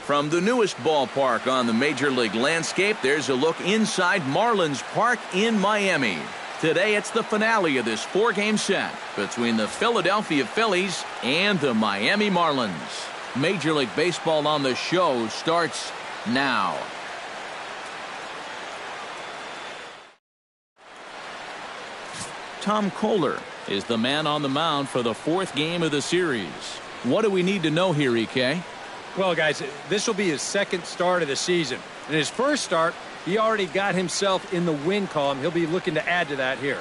From the newest ballpark on the Major League landscape, there's a look inside Marlins Park in Miami. Today, it's the finale of this 4-game set between the Philadelphia Phillies and the Miami Marlins. Major League Baseball on the show starts now. Tom Kohler is the man on the mound for the 4th game of the series. What do we need to know here, EK? Well, guys, this will be his 2nd start of the season. In his first start, he already got himself in the win column. He'll be looking to add to that here.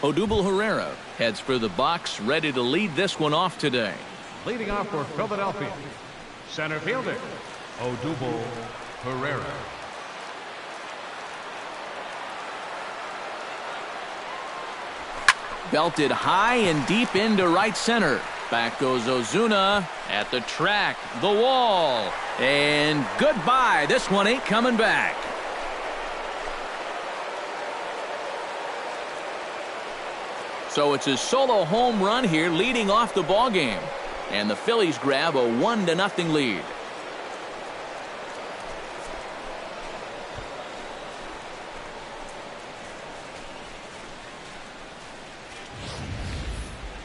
Odubel Herrera heads for the box, ready to lead this one off today. Leading off for Philadelphia, center fielder, Odubel Herrera. Belted high and deep into right center. Back goes Ozuna at the track, the wall, and goodbye. This one ain't coming back. So it's a solo home run here leading off the ball game. And the Phillies grab a 1-0 lead.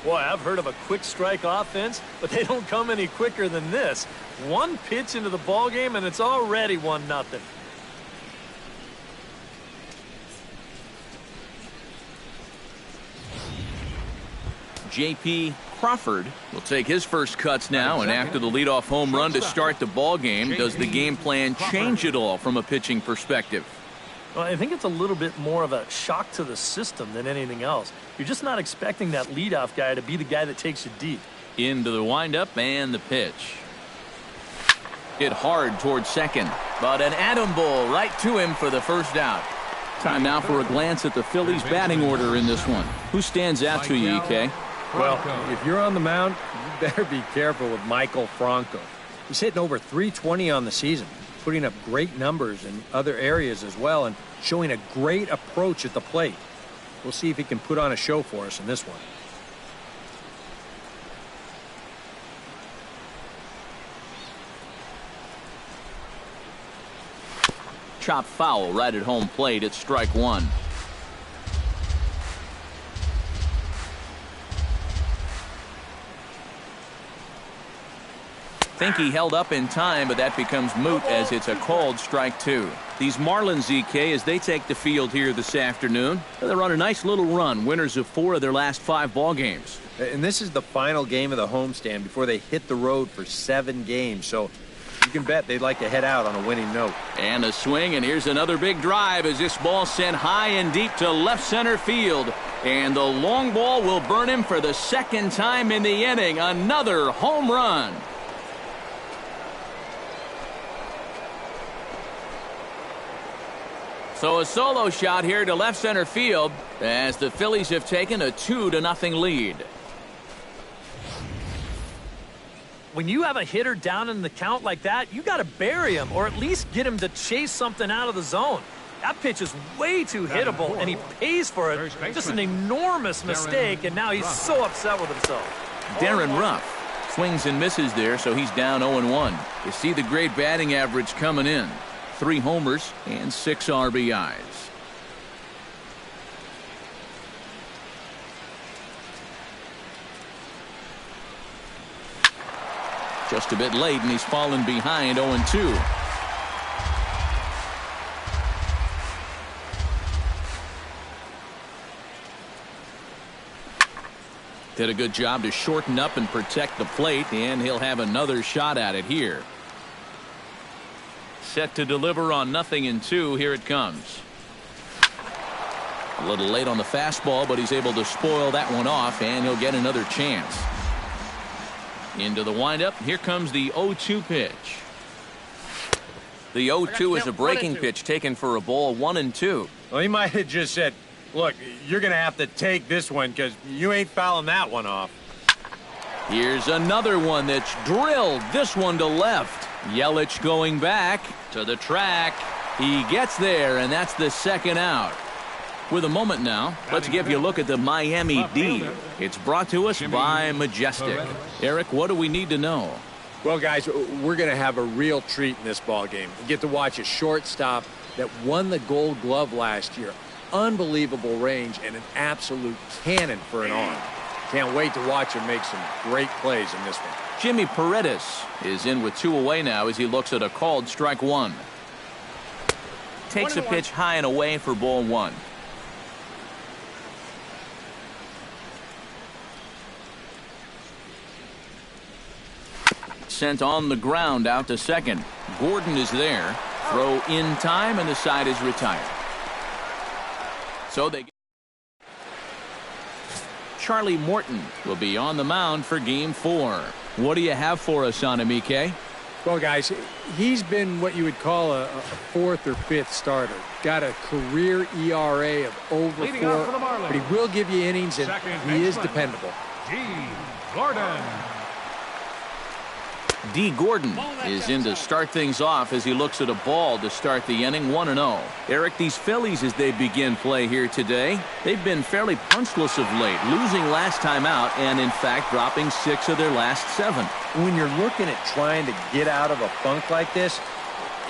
Boy, I've heard of a quick strike offense, but they don't come any quicker than this. One pitch into the ball game, and it's already 1-0. J.P. Crawford will take his first cuts now, and after the leadoff home run to start the ball game, does the game plan change at all from a pitching perspective? Well, I think it's a little bit more of a shock to the system than anything else. You're just not expecting that leadoff guy to be the guy that takes you deep. Into the windup and the pitch. Hit hard towards second, but an atom ball right to him for the first out. Time now for a glance at the Phillies batting order in this one. Who stands out to you, EK? Well, if you're on the mound, you better be careful with Michael Franco. He's hitting over .320 on the season, putting up great numbers in other areas as well, and showing a great approach at the plate. We'll see if he can put on a show for us in this one. Chop foul right at home plate. It's strike one. Think he held up in time, but that becomes moot as it's a called strike two. These Marlins, EK, as they take the field here this afternoon, they're on a nice little run, winners of 4 of their last 5 ball games. And this is the final game of the homestand before they hit the road for 7 games, so you can bet they'd like to head out on a winning note. And a swing, and here's another big drive as this ball sent high and deep to left center field. And the long ball will burn him for the 2nd time in the inning. Another home run. So a solo shot here to left center field as the Phillies have taken a 2-0 lead. When you have a hitter down in the count like that, you got to bury him or at least get him to chase something out of the zone. That pitch is way too hittable, and he pays for it. Just an enormous mistake, and now he's so upset with himself. Darren Ruff swings and misses there, so he's down 0-1. You see the great batting average coming in. 3 homers and 6 RBIs. Just a bit late, and he's fallen behind 0-2. Did a good job to shorten up and protect the plate, and he'll have another shot at it here. Set to deliver on 0-2. Here it comes. A little late on the fastball, but he's able to spoil that one off, and he'll get another chance. Into the windup. Here comes the 0-2 pitch. The 0-2 is a breaking pitch taken for a ball, 1-2. Well, he might have just said, look, you're going to have to take this one because you ain't fouling that one off. Here's another one that's drilled. This one to left. Yelich going back to the track. He gets there, and that's the 2nd out. With a moment now, let's give you a look at the Miami D. It's brought to us by Majestic. Eric, what do we need to know? Well, guys, we're going to have a real treat in this ball game. We get to watch a shortstop that won the Gold Glove last year. Unbelievable range and an absolute cannon for an arm. Can't wait to watch him make some great plays in this one. Jimmy Paredes is in with 2 away now as he looks at a called strike 1. Takes a pitch high and away for ball 1. Sent on the ground out to second. Gordon is there. Throw in time, and the side is retired. So they. Charlie Morton will be on the mound for Game 4. What do you have for us on him, EK? Well, guys, he's been what you would call a 4th or 5th starter. Got a career ERA of over 4, but he will give you innings, and he is dependable. D. Gordon is in to start things off as he looks at a ball to start the inning. 1-0. Eric, these Phillies, as they begin play here today, they've been fairly punchless of late, losing last time out and, in fact, dropping 6 of their last 7. When you're looking at trying to get out of a funk like this,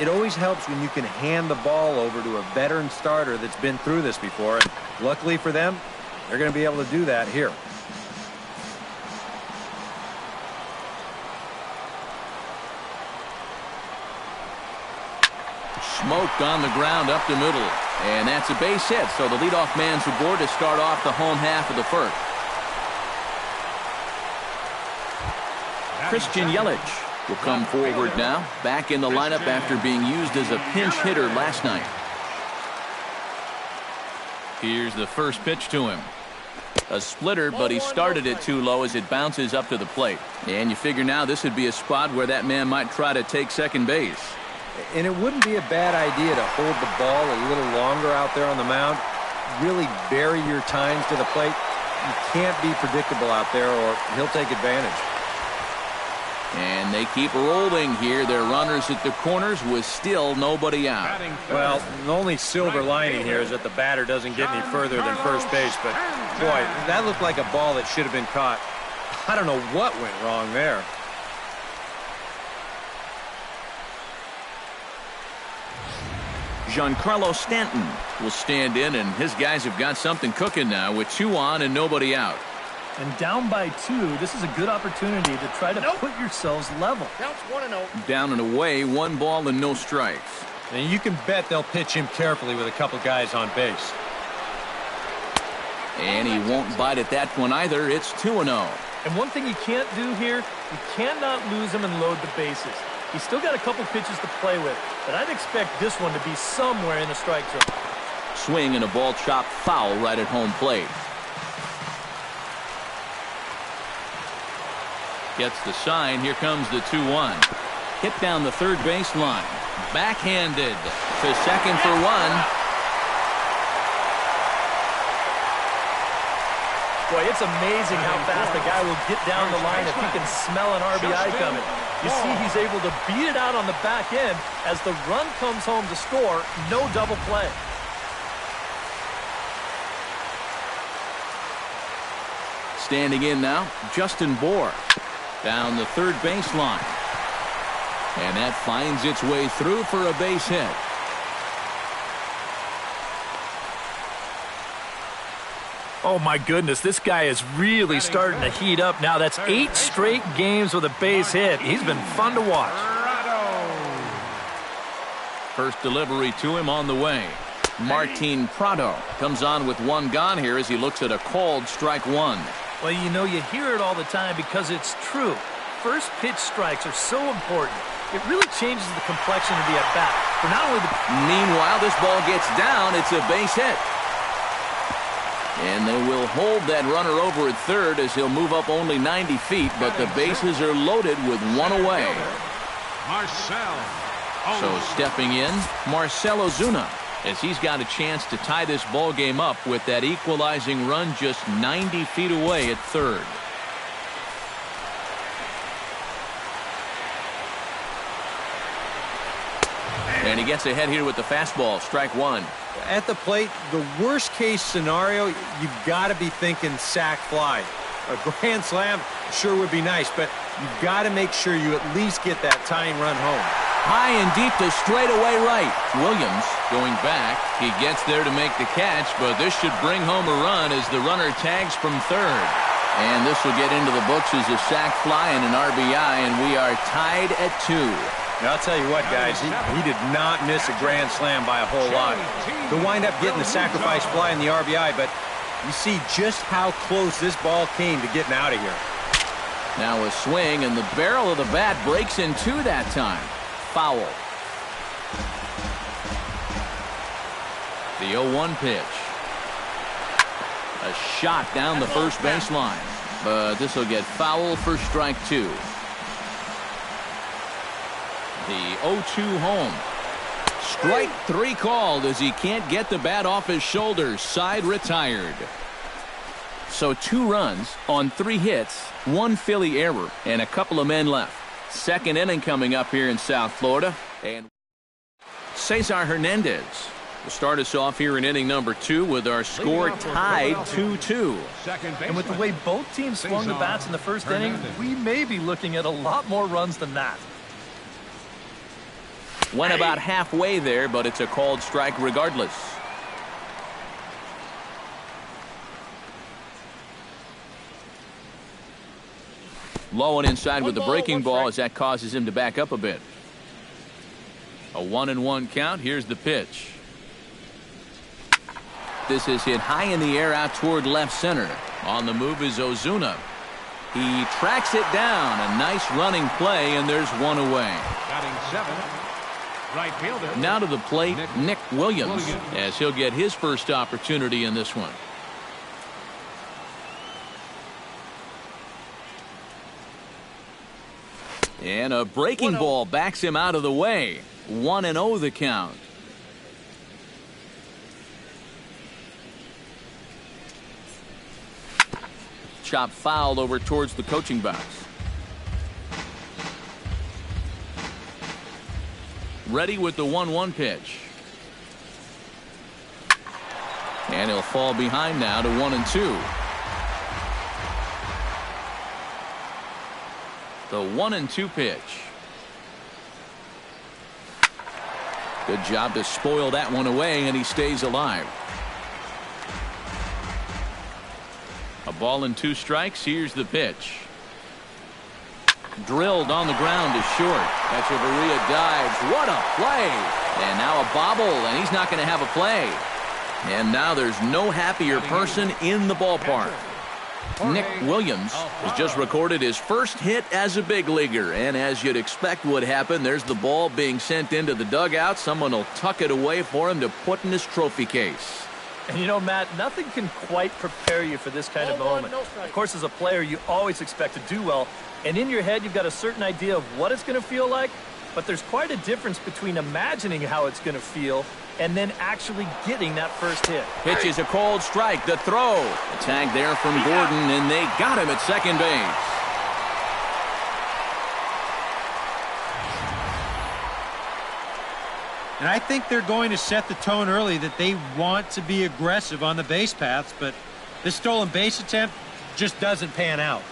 it always helps when you can hand the ball over to a veteran starter that's been through this before. And luckily for them, they're going to be able to do that here. Smoked on the ground up the middle. And that's a base hit. So the leadoff man's aboard to start off the home half of the first. Christian Yelich will come forward now. Back in the lineup after being used as a pinch hitter last night. Here's the first pitch to him. A splitter, but he started it too low as it bounces up to the plate. And you figure now this would be a spot where that man might try to take second base. And it wouldn't be a bad idea to hold the ball a little longer out there on the mound. Really vary your times to the plate. You can't be predictable out there or he'll take advantage. And they keep rolling here. Their runners at the corners with still nobody out. Well, the only silver lining here is that the batter doesn't get any further than first base. But, boy, that looked like a ball that should have been caught. I don't know what went wrong there. Giancarlo Stanton will stand in, and his guys have got something cooking now with 2 on and nobody out. And down by 2, this is a good opportunity to try to put yourselves level. Counts 1-0. Down and away, 1 ball and no strikes. And you can bet they'll pitch him carefully with a couple guys on base. And he won't bite at that one either. It's 2-0. And one thing you can't do here, you cannot lose him and load the bases. He's still got a couple pitches to play with, but I'd expect this one to be somewhere in the strike zone. Swing and a ball chopped foul right at home plate. Gets the sign. Here comes the 2-1. Hit down the third baseline. Backhanded to second for 1. Boy, it's amazing how fast a guy will get down the line if he can smell an RBI coming. You see he's able to beat it out on the back end as the run comes home to score. No double play. Standing in now, Justin Bohr. Down the third baseline. And that finds its way through for a base hit. Oh, my goodness, this guy is really starting to heat up now. That's 8 straight games with a base hit. He's been fun to watch. First delivery to him on the way. Martin Prado comes on with 1 gone here as he looks at a called strike 1. Well, you know, you hear it all the time because it's true. First pitch strikes are so important. It really changes the complexion of the at-bat. For not only the... Meanwhile, this ball gets down. It's a base hit. And they will hold that runner over at third as he'll move up only 90 feet, but the bases are loaded with 1 away. So stepping in, Marcell Ozuna, as he's got a chance to tie this ball game up with that equalizing run just 90 feet away at third. And he gets ahead here with the fastball, strike 1. At the plate, the worst-case scenario, you've got to be thinking sac fly. A grand slam sure would be nice, but you've got to make sure you at least get that tying run home. High and deep to straightaway right. Williams going back. He gets there to make the catch, but this should bring home a run as the runner tags from third. And this will get into the books as a sac fly and an RBI, and we are tied at 2. Now, I'll tell you what, guys, he did not miss a grand slam by a whole lot. He'll wind up getting the sacrifice fly and the RBI, but you see just how close this ball came to getting out of here. Now a swing, and the barrel of the bat breaks in two that time. Foul. The 0-1 pitch. A shot down the first baseline, but this will get foul for strike 2. The 0-2 home. Strike 3 called as he can't get the bat off his shoulders. Side retired. So 2 runs on 3 hits, 1 Philly error, and a couple of men left. Second inning coming up here in South Florida. And Cesar Hernandez will start us off here in inning number 2 with our score tied 2-2. And with the way both teams swung the bats in the first inning, we may be looking at a lot more runs than that. Went about halfway there, but it's a called strike regardless. Low and inside with the breaking ball as that causes him to back up a bit. A 1-1 count. Here's the pitch. This is hit high in the air out toward left center. On the move is Ozuna. He tracks it down. A nice running play, and there's one away. Batting 7. Right fielder. Now to the plate, Nick Williams, as he'll get his first opportunity in this one. And a breaking ball backs him out of the way. 1-0 the count. Chop fouled over towards the coaching box. Ready with the 1-1 pitch. And he'll fall behind now to 1-2. The 1-2 pitch. Good job to spoil that one away, and he stays alive. A ball and 2 strikes. Here's the pitch. Drilled on the ground to short. Echeverria dives. What a play! And now a bobble, and he's not going to have a play. And now there's no happier person in the ballpark. Nick Williams has just recorded his first hit as a big leaguer, and as you'd expect would happen, there's the ball being sent into the dugout. Someone will tuck it away for him to put in his trophy case. And you know, Matt, nothing can quite prepare you for this kind of moment. Of course, as a player, you always expect to do well, and in your head, you've got a certain idea of what it's going to feel like, but there's quite a difference between imagining how it's going to feel and then actually getting that first hit. Pitch is a cold strike. The throw. A tag there from Gordon, and they got him at second base. And I think they're going to set the tone early that they want to be aggressive on the base paths, but this stolen base attempt just doesn't pan out.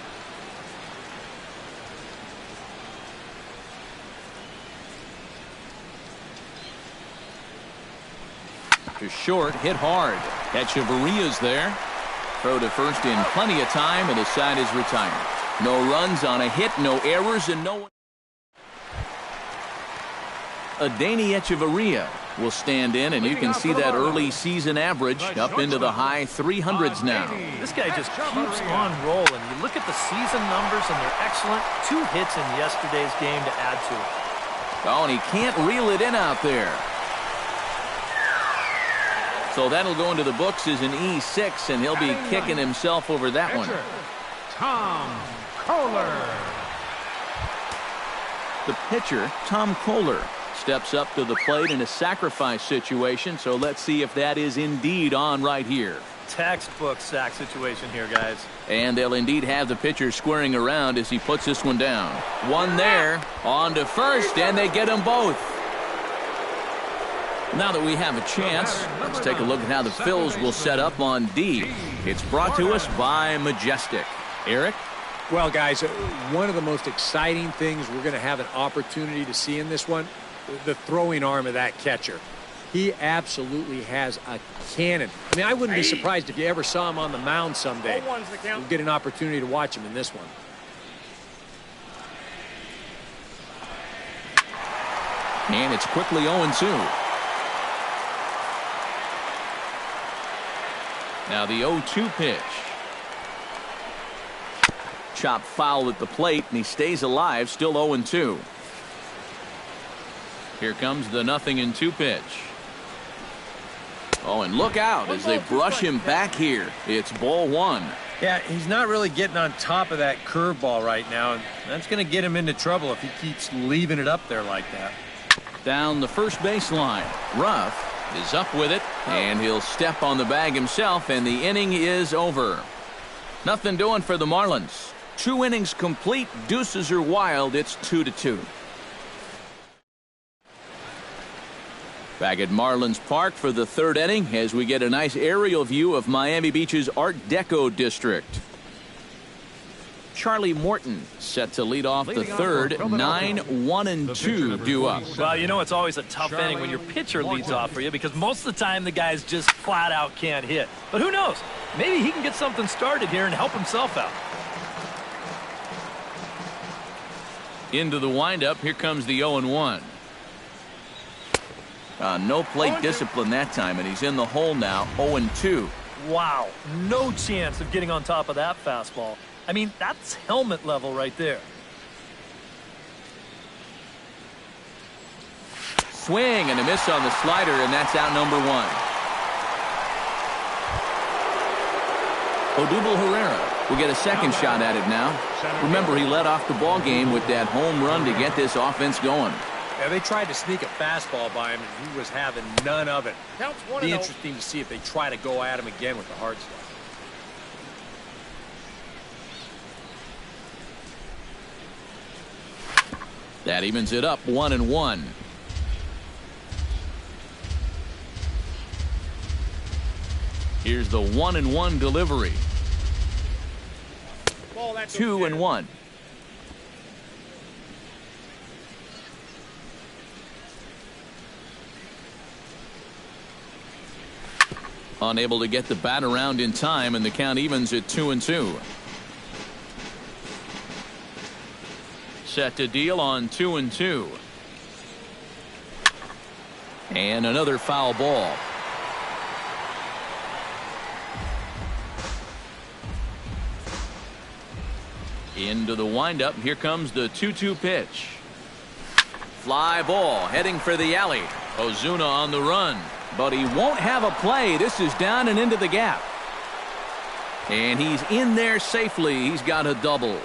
To short, hit hard. Echeverria's there. Throw to first in plenty of time, and his side is retired. No runs on a hit, no errors, and no one. Adeiny Echeverria will stand in, and you can see that early season average up into the high 300s now. This guy just keeps on rolling. You look at the season numbers, and they're excellent. 2 hits in yesterday's game to add to it. Oh, and he can't reel it in out there. So that'll go into the books as an E6, and he'll be kicking himself over that one. Tom Kohler. The pitcher, Tom Kohler, steps up to the plate in a sacrifice situation, so let's see if that is indeed on right here. Textbook sack situation here, guys. And they'll indeed have the pitcher squaring around as he puts this one down. One there, on to first, and they get them both. Now that we have a chance, let's take a look at how the Phils will set up on D. It's brought to us by Majestic. Eric? Well, guys, one of the most exciting things we're going to have an opportunity to see in this one, the throwing arm of that catcher. He absolutely has a cannon. I mean, I wouldn't be surprised if you ever saw him on the mound someday. We'll get an opportunity to watch him in this one. And it's quickly 0-2. Now the 0-2 pitch. Chop foul at the plate, and he stays alive, still 0-2. Here comes the 0-2 pitch. Oh, and look out as they brush him back here. It's ball one. Yeah, he's not really getting on top of that curveball right now, and that's going to get him into trouble if he keeps leaving it up there like that. Down the first baseline. Ruff is up with it, and he'll step on the bag himself, and the inning is over. Nothing doing for the Marlins. 2 innings complete. Deuces are wild. It's 2-2. Back at Marlins Park for the 3rd inning as we get a nice aerial view of Miami Beach's Art Deco district. Charlie Morton set to lead off the 3rd. 9-1-2 due up. Well, you know it's always a tough inning when your pitcher leads off for you because most of the time the guys just flat out can't hit. But who knows? Maybe he can get something started here and help himself out. Into the windup. Here comes the 0-1. No plate discipline that time, and he's in the hole now. 0-2. Wow, no chance of getting on top of that fastball. I mean, that's helmet level right there. Swing and a miss on the slider, and that's out number 1. Odubel Herrera will get a second shot at it now. Remember, he led off the ball game with that home run to get this offense going. Yeah, they tried to sneak a fastball by him, and he was having none of it. It'll be interesting to see if they try to go at him again with the hard stuff. That evens it up 1-1. Here's the 1-1 delivery. 2-1. Unable to get the bat around in time, and the count evens at 2-2. Set to deal on 2-2. And another foul ball. Into the windup. Here comes the 2-2 pitch. Fly ball heading for the alley. Ozuna on the run, but he won't have a play. This is down and into the gap. And he's in there safely. He's got a double.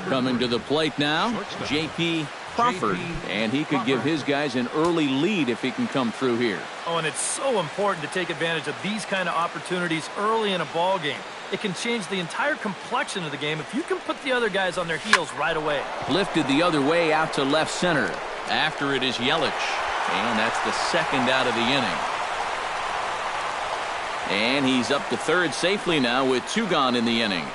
Coming to the plate now, J.P. Crawford, and he could give his guys an early lead if he can come through here. Oh, and it's so important to take advantage of these kind of opportunities early in a ball game. It can change the entire complexion of the game if you can put the other guys on their heels right away. Lifted the other way out to left center. After it is Yelich, and that's the second out of the inning. And he's up to third safely now with 2 gone in the inning.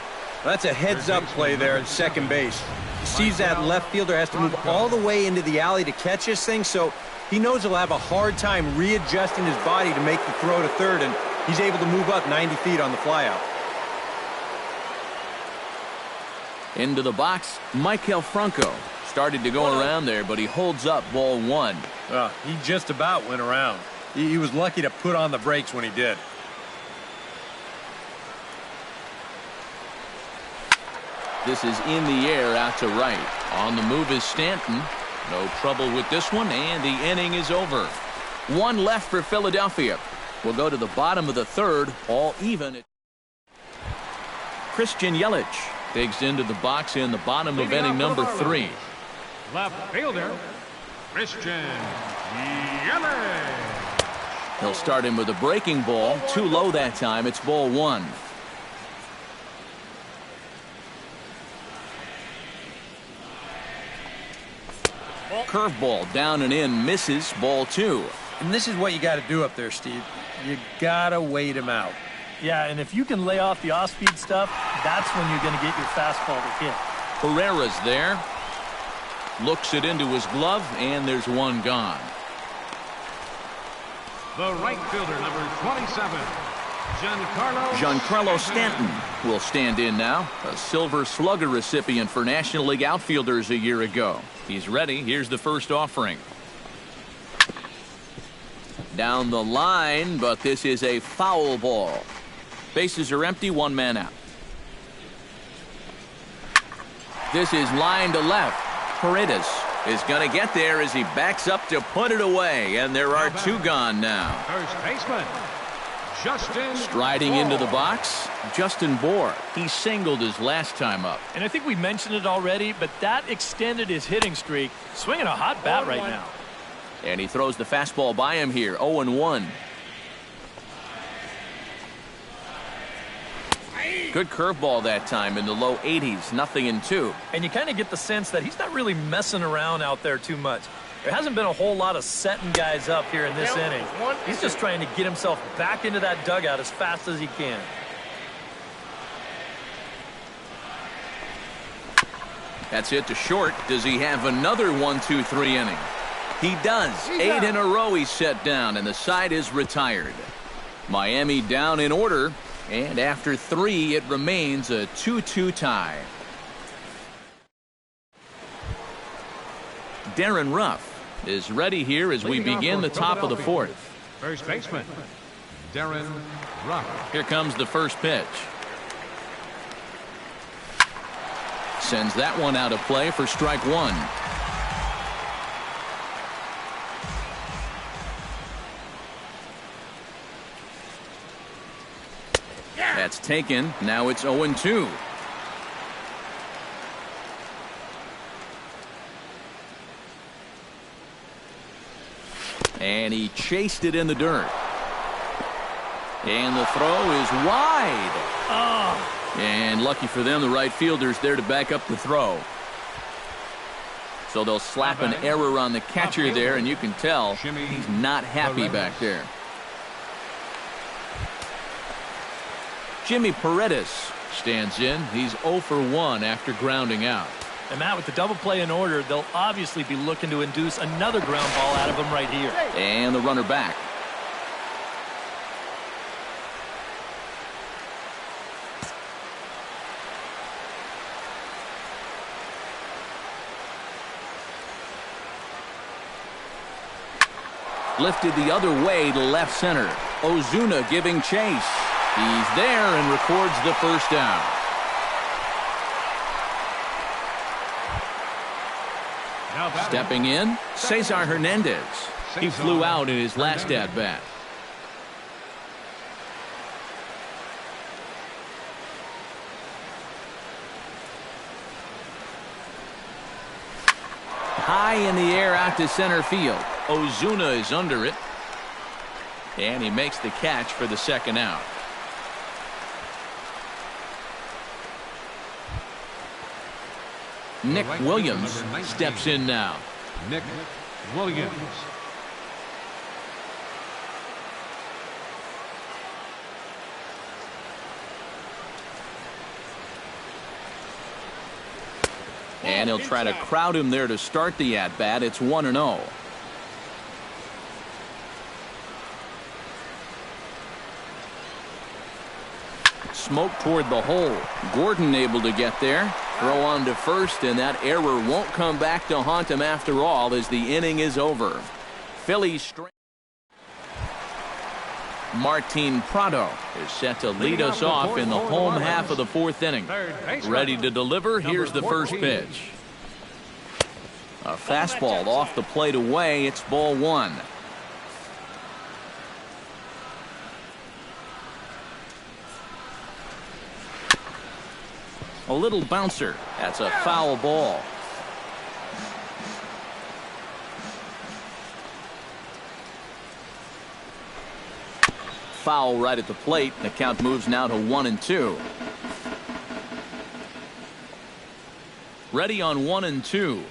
That's a heads-up play there at second base. He sees that left fielder has to move all the way into the alley to catch this thing, so he knows he'll have a hard time readjusting his body to make the throw to third, and he's able to move up 90 feet on the flyout. Into the box, Michael Franco. Started to go around there, but he holds up ball 1. He just about went around. He was lucky to put on the brakes when he did. This is in the air out to right. On the move is Stanton. No trouble with this one, and the inning is over. 1 left for Philadelphia. We'll go to the bottom of the 3rd, all even. Christian Yelich digs into the box in the bottom of inning number 3. Left fielder, Christian Yelich. He'll start him with a breaking ball. Too low that time. It's ball 1. Curveball down and in, misses, ball 2. And this is what you got to do up there, Steve. You got to wait him out. Yeah, and if you can lay off the off-speed stuff, that's when you're going to get your fastball to hit. Pereira's there. Looks it into his glove, and there's one gone. The right fielder, number 27, Giancarlo Stanton will stand in now, a Silver Slugger recipient for National League outfielders a year ago. He's ready. Here's the first offering. Down the line, but this is a foul ball. Bases are empty, one man out. This is line to left. Paredes is going to get there as he backs up to put it away, and there are two gone now. First baseman, Justin Striding into the box, Justin Bohr. He singled his last time up. And I think we mentioned it already, but that extended his hitting streak. Swinging a hot bat right now. And he throws the fastball by him here, 0-1. Good curveball that time in the low 80s, 0-2. And you kind of get the sense that he's not really messing around out there too much. There hasn't been a whole lot of setting guys up here in this inning. He's just trying to get himself back into that dugout as fast as he can. That's it to short. Does he have another 1-2-3 inning? He does. 8 in a row he's set down, and the side is retired. Miami down in order, and after 3, it remains a 2-2 tie. Darren Ruff is ready here as we begin the top of the 4th. First baseman, Darren Ruff. Here comes the first pitch. Sends that one out of play for strike 1. That's taken. Now it's 0-2. And he chased it in the dirt. And the throw is wide. Oh. And lucky for them, the right fielder's there to back up the throw. So they'll slap an error on the catcher there, and you can tell he's not happy back there. Jimmy Paredes stands in. He's 0 for 1 after grounding out. And Matt, with the double play in order, they'll obviously be looking to induce another ground ball out of him right here. And the runner back. Lifted the other way to left center. Ozuna giving chase. He's there and records the first down. Stepping in, Cesar Hernandez. He flew out in his last at-bat. High in the air out to center field. Ozuna is under it. And he makes the catch for the second out. Nick Williams steps in now. Nick Williams. And he'll try to crowd him there to start the at-bat. It's 1-0. Smoke toward the hole. Gordon able to get there. Throw on to first, and that error won't come back to haunt him after all as the inning is over. Phillies straight. Martin Prado is set to lead us off in the home half of the 4th inning. Ready to deliver. Here's the first pitch. A fastball off the plate away. It's ball 1. A little bouncer. That's a foul ball. Foul right at the plate. The count moves now to 1-2. Ready on 1-2.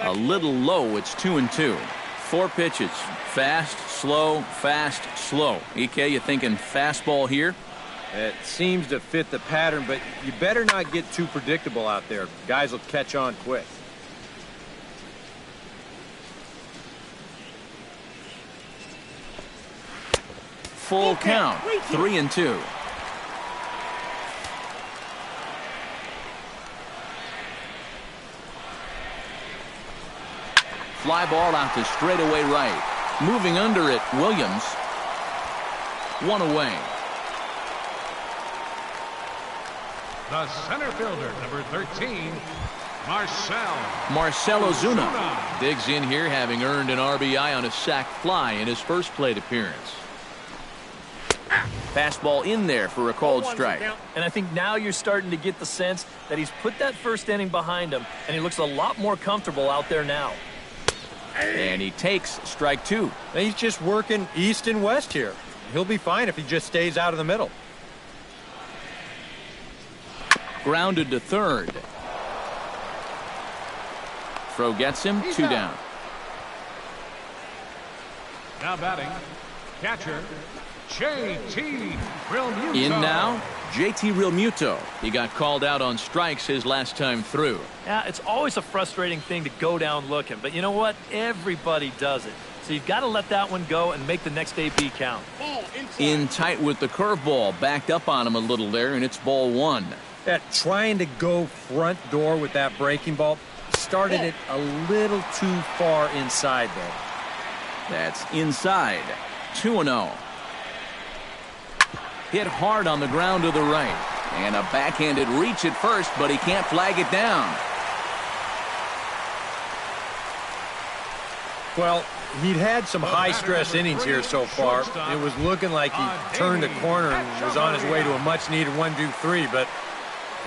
A little low. It's 2-2. 4 pitches. Fast, slow, fast, slow. EK, you thinking fastball here? It seems to fit the pattern, but you better not get too predictable out there. Guys will catch on quick. Full count. 3-2. Fly ball out to straightaway right. Moving under it, Williams. 1 away. The center fielder, number 13, Marcell Ozuna digs in here, having earned an RBI on a sac fly in his first plate appearance. Fastball in there for a called strike. And I think now you're starting to get the sense that he's put that first inning behind him, and he looks a lot more comfortable out there now. And he takes strike 2. He's just working east and west here. He'll be fine if he just stays out of the middle. Grounded to third. Throw gets him. 2 down. Now batting, catcher, JT Realmuto. In now, JT Realmuto. He got called out on strikes his last time through. Yeah, it's always a frustrating thing to go down looking, but you know what? Everybody does it. So you've got to let that one go and make the next AB count. In tight with the curveball, backed up on him a little there, and it's ball 1. Yeah, trying to go front door with that breaking ball started it a little too far inside there. That's inside. 2-0. Hit hard on the ground to the right. And a backhanded reach at first, but he can't flag it down. Well, he'd had some high-stress innings here so far. It was looking like he turned the corner and was on his way to a much-needed 1-2-3, but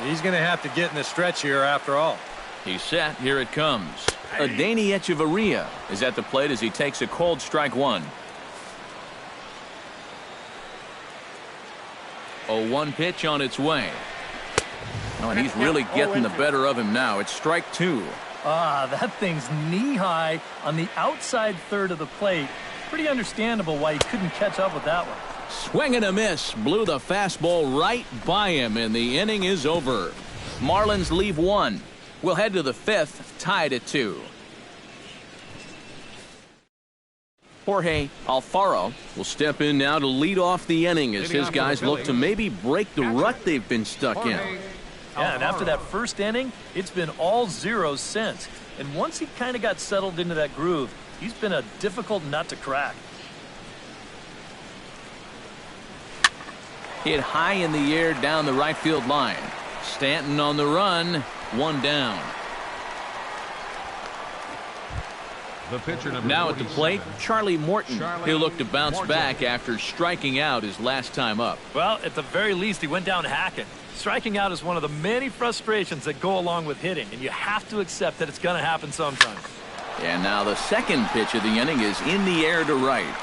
he's going to have to get in the stretch here after all. He's set. Here it comes. Adeiny Echeverria is at the plate as he takes a cold strike 1. 0-1 pitch on its way. Oh, and he's really getting the better of him now. It's strike 2. That thing's knee-high on the outside third of the plate. Pretty understandable why he couldn't catch up with that one. Swing and a miss. Blew the fastball right by him, and the inning is over. Marlins leave 1. We'll head to the 5th, tied at 2. Jorge Alfaro will step in now to lead off the inning as his guys look to maybe break the rut they've been stuck in. Yeah, and after that first inning, it's been all zeros since. And once he kind of got settled into that groove, he's been a difficult nut to crack. Hit high in the air down the right field line. Stanton on the run. 1 down. The pitcher number now at the plate, Charlie Morton. He'll look to bounce back Morton. after striking out his last time up. Well, at the very least, he went down hacking. Striking out is one of the many frustrations that go along with hitting, and you have to accept that it's going to happen sometimes. And now the second pitch of the inning is in the air to right.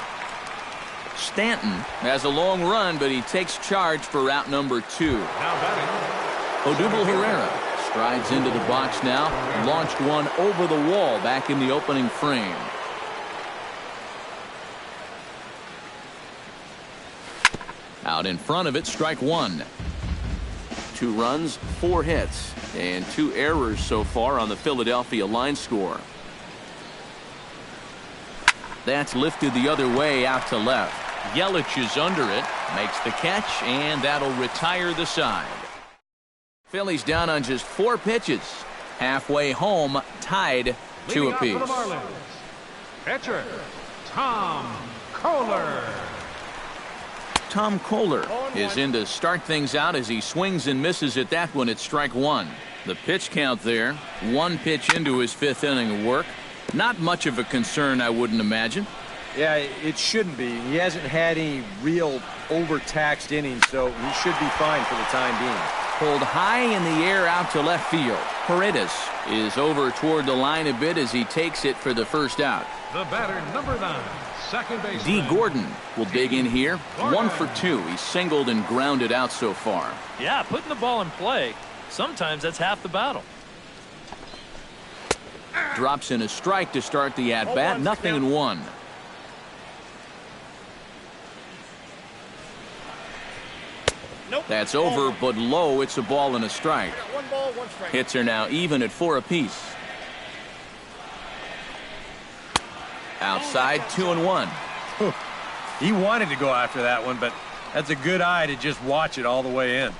Stanton has a long run, but he takes charge for route number 2. Now batting, Odubel Herrera strides into the box now. Launched one over the wall back in the opening frame. Out in front of it, strike 1. 2 runs, 4 hits, and 2 errors so far on the Philadelphia line score. That's lifted the other way out to left. Yelich is under it, makes the catch, and that'll retire the side. Phillies down on just 4 pitches. Halfway home, tied 2 leading off apiece. for the Marlins, pitcher Tom Kohler. Tom Kohler is in to start things out as he swings and misses at that one at strike 1. The pitch count there, 1 pitch into his 5th inning of work. Not much of a concern, I wouldn't imagine. Yeah, it shouldn't be. He hasn't had any real overtaxed innings, so he should be fine for the time being. Pulled high in the air out to left field. Paredes is over toward the line a bit as he takes it for the first out. The batter, number 9, second baseman. D. Gordon will dig in here. 1 for 2. He's singled and grounded out so far. Yeah, putting the ball in play, sometimes that's half the battle. Drops in a strike to start the at-bat. 0-1. That's over, but low. It's a ball and a strike. Hits are now even at 4 apiece. Outside, 2-1. He wanted to go after that one, but that's a good eye to just watch it all the way in.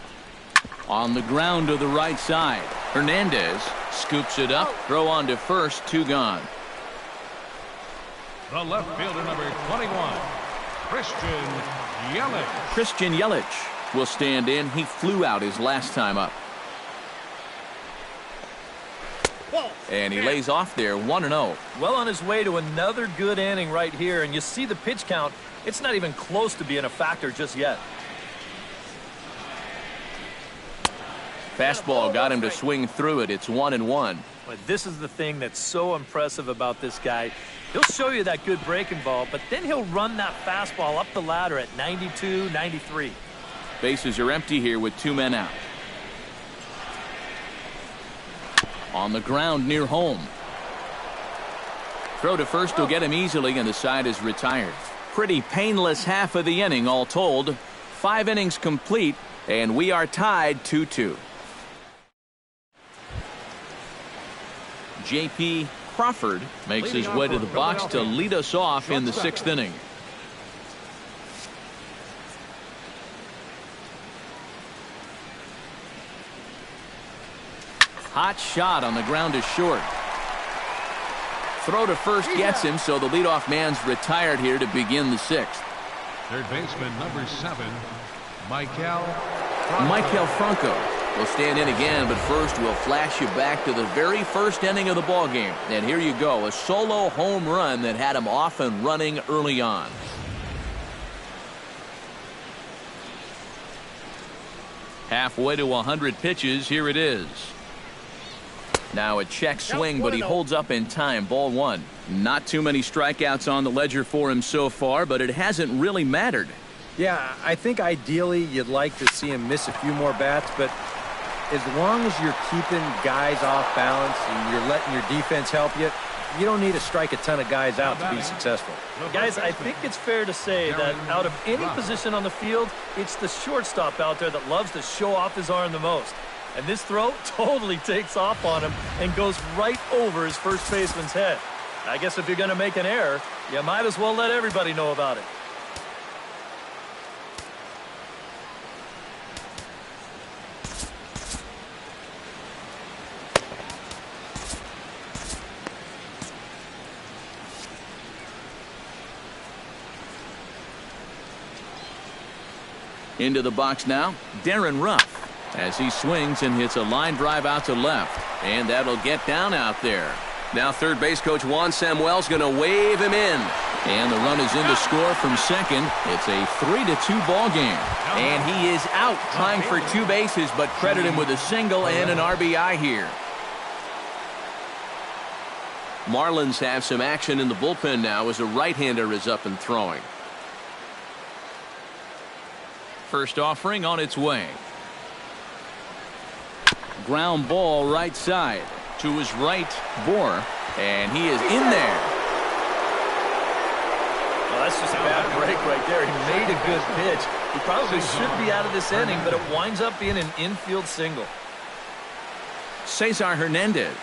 On the ground to the right side. Hernandez scoops it up. Throw on to first. 2 gone. The left fielder, number 21, Christian Yelich. Christian Yelich will stand in. He flew out his last time up. And he lays off there, 1-0. Well on his way to another good inning right here, and you see the pitch count. It's not even close to being a factor just yet. Fastball got him to swing through it. It's 1-1. But this is the thing that's so impressive about this guy. He'll show you that good breaking ball, but then he'll run that fastball up the ladder at 92, 93. Bases are empty here with 2 men out. On the ground near home. Throw to first will get him easily, and the side is retired. Pretty painless half of the inning all told. 5 innings complete, and we are tied 2-2. J.P. Crawford makes his way to the box to lead us off in the 6th inning. Hot shot on the ground is short. Throw to first gets him, so the leadoff man's retired here to begin the 6th. Third baseman, number 7, Michael Franco will stand in again, but first we'll flash you back to the very first inning of the ball game. And here you go, a solo home run that had him off and running early on. Halfway to 100 pitches, here it is. Now a check swing, but he holds up in time. Ball 1. Not too many strikeouts on the ledger for him so far, but it hasn't really mattered. Yeah, I think ideally you'd like to see him miss a few more bats, but as long as you're keeping guys off balance and you're letting your defense help you, you don't need to strike a ton of guys out to be successful. Guys, I think it's fair to say that out of any position on the field, it's the shortstop out there that loves to show off his arm the most. And this throw totally takes off on him and goes right over his first baseman's head. I guess if you're going to make an error, you might as well let everybody know about it. Into the box now, Darren Ruff, as he swings and hits a line drive out to left, and that'll get down out there. Now third base coach Juan Samuel's going to wave him in, and the run is in to score from second. It's a 3-2 ball game, and he is out trying for 2 bases, but credit him with a single and an RBI here. Marlins have some action in the bullpen now as a right-hander is up and throwing. First offering on its way. Ground ball right side to his right, Bohr, and he is in there. Well, that's just a bad break right there. He made a good pitch. He probably should be out of this inning, but it winds up being an infield single. Cesar Hernandez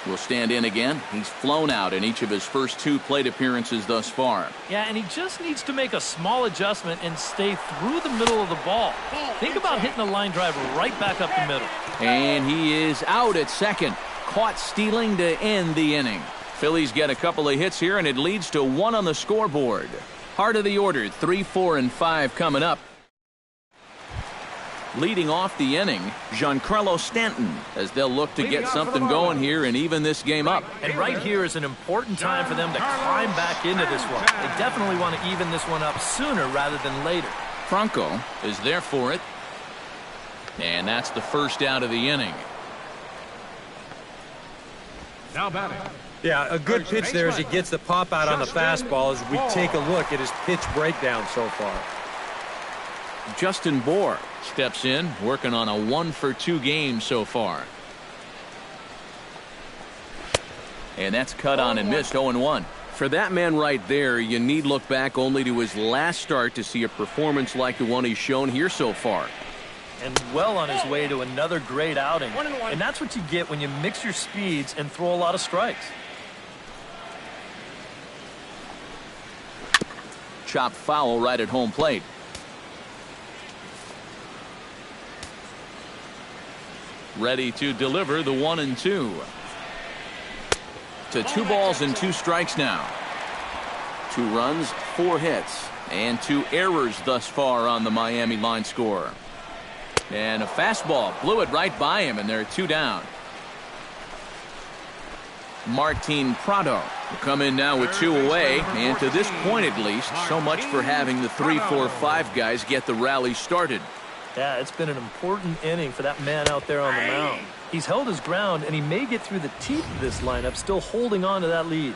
will stand in again. He's flown out in each of his first 2 plate appearances thus far. Yeah, and he just needs to make a small adjustment and stay through the middle of the ball. Think about hitting a line drive right back up the middle. And he is out at second. Caught stealing to end the inning. Phillies get a couple of hits here, and it leads to 1 on the scoreboard. Heart of the order, 3, 4, and 5 coming up. Leading off the inning, Giancarlo Stanton, as they'll look to get something going here and even this game up. And right here is an important time for them to climb back into this one. They definitely want to even this one up sooner rather than later. Franco is there for it. And that's the first out of the inning. Now batting. Yeah, a good pitch there as he gets the pop out on the fastball as we take a look at his pitch breakdown so far. Justin Bohr steps in, working on a 1-for-2 game so far. And that's cut on and missed 0-1. For that man right there, you need look back only to his last start to see a performance like the one he's shown here so far. And well on his way to another great outing. And that's what you get when you mix your speeds and throw a lot of strikes. Chopped foul right at home plate. Ready to deliver the 1-2. To 2 balls and 2 strikes now. 2 runs, 4 hits, and 2 errors thus far on the Miami line score. And a fastball blew it right by him, and there are 2 down. Martin Prado will come in now with 2 away, and to this point at least, so much for having the 3, 4, 5 guys get the rally started. Yeah, it's been an important inning for that man out there on the mound. He's held his ground, and he may get through the teeth of this lineup, still holding on to that lead.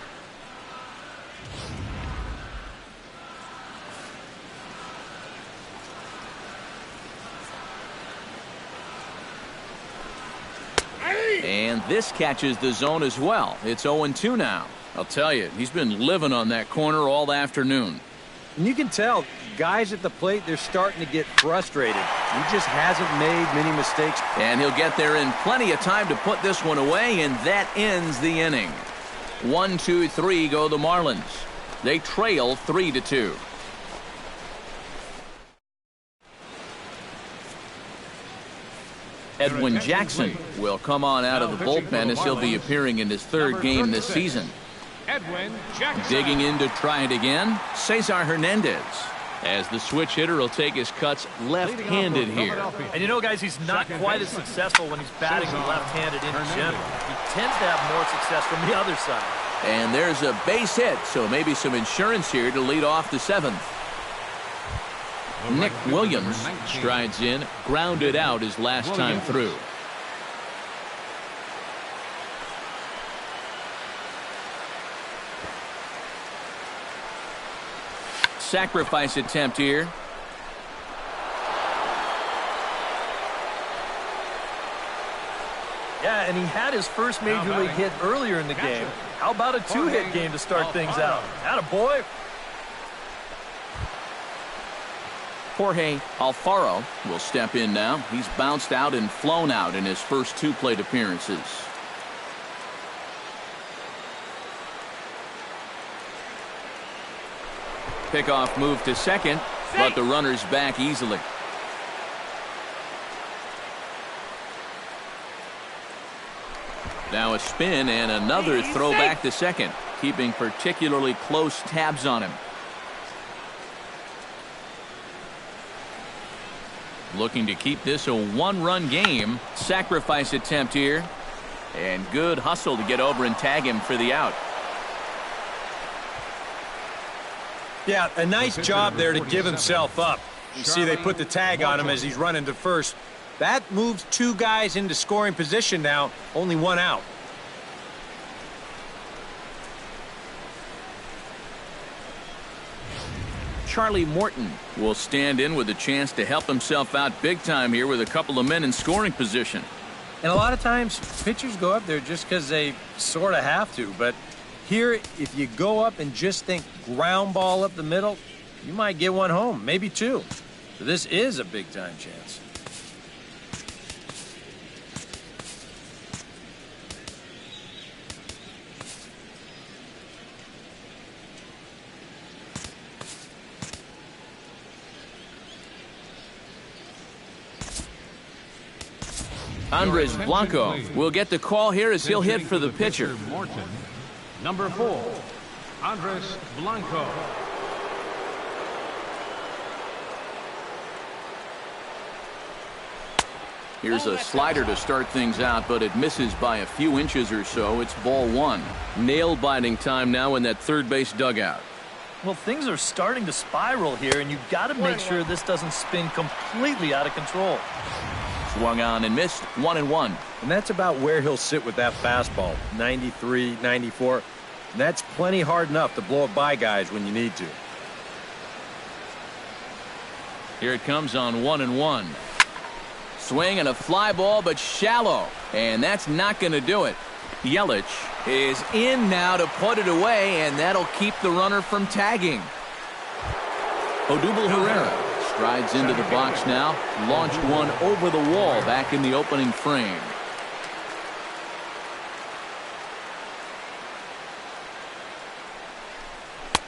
And this catches the zone as well. It's 0-2 now. I'll tell you, he's been living on that corner all afternoon. And you can tell, guys at the plate, they're starting to get frustrated. He just hasn't made many mistakes. And he'll get there in plenty of time to put this one away, and that ends the inning. 1, 2, 3 go the Marlins. They trail 3-2. Edwin Jackson will come on out of the bullpen as he'll be appearing in his 3rd game this season. Edwin Jackson. Digging in to try it again, Cesar Hernandez. As the switch hitter will take his cuts left-handed here. And you know, guys, he's not quite as successful when he's batting left-handed in general. He tends to have more success from the other side. And there's a base hit, so maybe some insurance here to lead off the 7th. Nick Williams strides in, grounded out his last time through. Sacrifice attempt here. Yeah, and he had his first major league hit earlier in the game. How about a 2-hit game to start things out? Attaboy. Jorge Alfaro will step in now. He's bounced out and flown out in his first 2 plate appearances. Pickoff move to second, but the runner's back easily. Now a spin and another throw back to second, keeping particularly close tabs on him. Looking to keep this a 1-run game. Sacrifice attempt here. And good hustle to get over and tag him for the out. Yeah, a nice job there to give himself up. You see they put the tag on him as he's running to first. That moves 2 guys into scoring position now. Only 1 out. Charlie Morton will stand in with a chance to help himself out big time here with a couple of men in scoring position. And a lot of times, pitchers go up there just because they sort of have to. But here, if you go up and just think ground ball up the middle, you might get 1 home, maybe 2. So this is a big-time chance. Andres Blanco will get the call here as he'll hit for the pitcher. Morton. Number 4, Andres Blanco. Here's a slider to start things out, but it misses by a few inches or so. It's ball 1. Nail-biting time now in that 3rd base dugout. Well, things are starting to spiral here, and you've got to make sure this doesn't spin completely out of control. Swung on and missed. 1-1. And that's about where he'll sit with that fastball. 93, 94. And that's plenty hard enough to blow it by guys when you need to. Here it comes on 1-1. Swing and a fly ball, but shallow. And that's not going to do it. Yelich is in now to put it away, and that'll keep the runner from tagging. Odubel Herrera strides into the box now. Launched one over the wall back in the opening frame.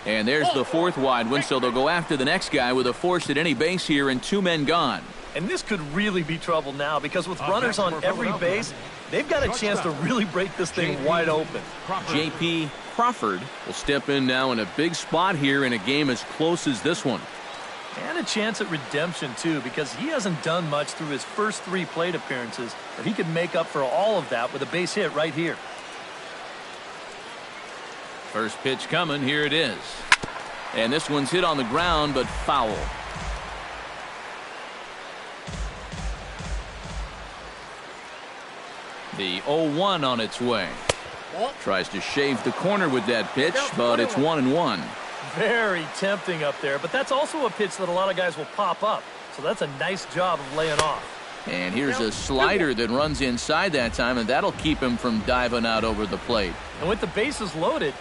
And there's the fourth wide one, so they'll go after the next guy with a force at any base here and 2 men gone. And this could really be trouble now because with runners on every base, they've got a chance to really break this thing wide open. J.P. Crawford will step in now in a big spot here in a game as close as this one. And a chance at redemption, too, because he hasn't done much through his first 3 plate appearances, but he could make up for all of that with a base hit right here. First pitch coming. Here it is. And this one's hit on the ground, but foul. The 0-1 on its way. Tries to shave the corner with that pitch, but it's 1-1. Very tempting up there, but that's also a pitch that a lot of guys will pop up. So that's a nice job of laying off. And here's a slider that runs inside that time, and that'll keep him from diving out over the plate. And with the bases loaded,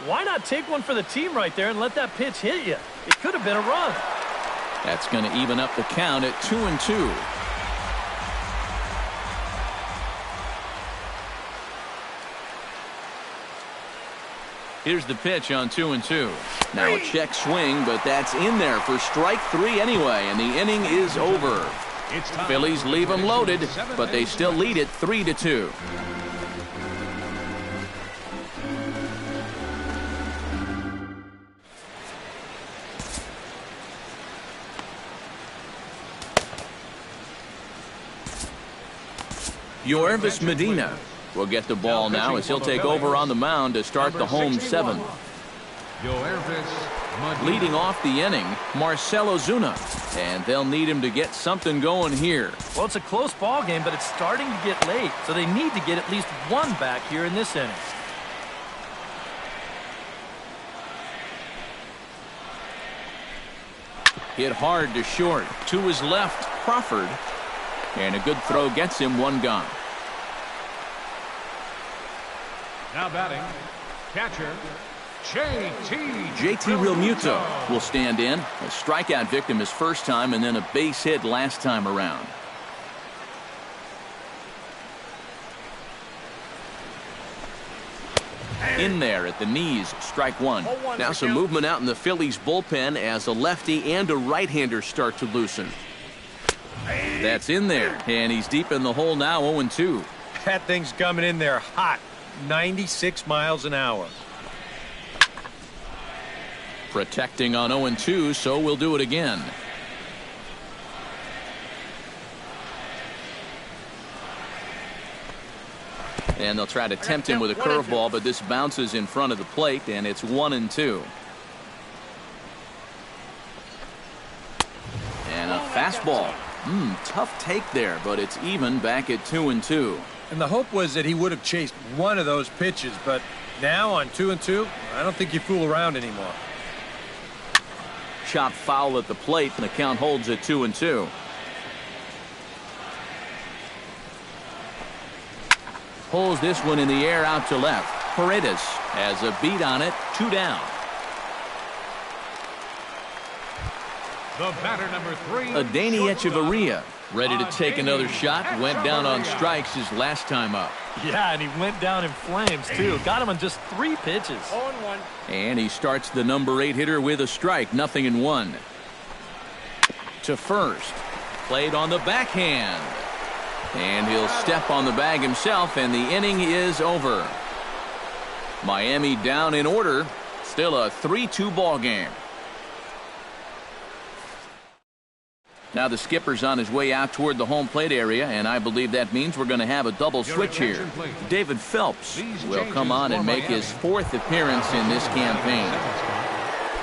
why not take one for the team right there and let that pitch hit you? It could have been a run. That's going to even up the count at 2-2. Here's the pitch on 2-2. Now a check swing, but that's in there for strike 3 anyway, and the inning is over. Phillies leave them loaded, but they still lead it 3-2. Yorvis Medina will get the ball now as he'll take over on the mound to start the home 7th. Leading off the inning, Marcell Ozuna, and they'll need him to get something going here. Well, it's a close ball game, but it's starting to get late, so they need to get at least one back here in this inning. Hit hard to short. To his left, Crawford. And a good throw gets him 1 gone. Now batting, catcher, J.T. Realmuto will stand in. A strikeout victim his first time and then a base hit last time around. In there at the knees, strike 1. Now some movement out in the Phillies bullpen as a lefty and a right-hander start to loosen. That's in there, and he's deep in the hole now, 0-2. That thing's coming in there hot, 96 miles an hour. Protecting on 0-2, so we'll do it again. And they'll try to tempt him with a curveball, but this bounces in front of the plate, and it's 1-2. And a fastball. Tough take there, but it's even back at 2-2. And the hope was that he would have chased one of those pitches, but now on 2-2, I don't think you fool around anymore. Chopped foul at the plate, and the count holds at 2-2. Pulls this one in the air out to left. Paredes has a beat on it, 2 down. The batter number 3. Adeiny Echeverria ready to take another shot. Went down on strikes his last time up. Yeah, and he went down in flames, too. Got him on just 3 pitches. 0-1. And he starts the number 8 hitter with a strike, 0-1. To first. Played on the backhand. And he'll step on the bag himself, and the inning is over. Miami down in order. Still a 3-2 ball game. Now the skipper's on his way out toward the home plate area, and I believe that means we're going to have a double switch here. David Phelps will come on and make his 4th appearance in this campaign.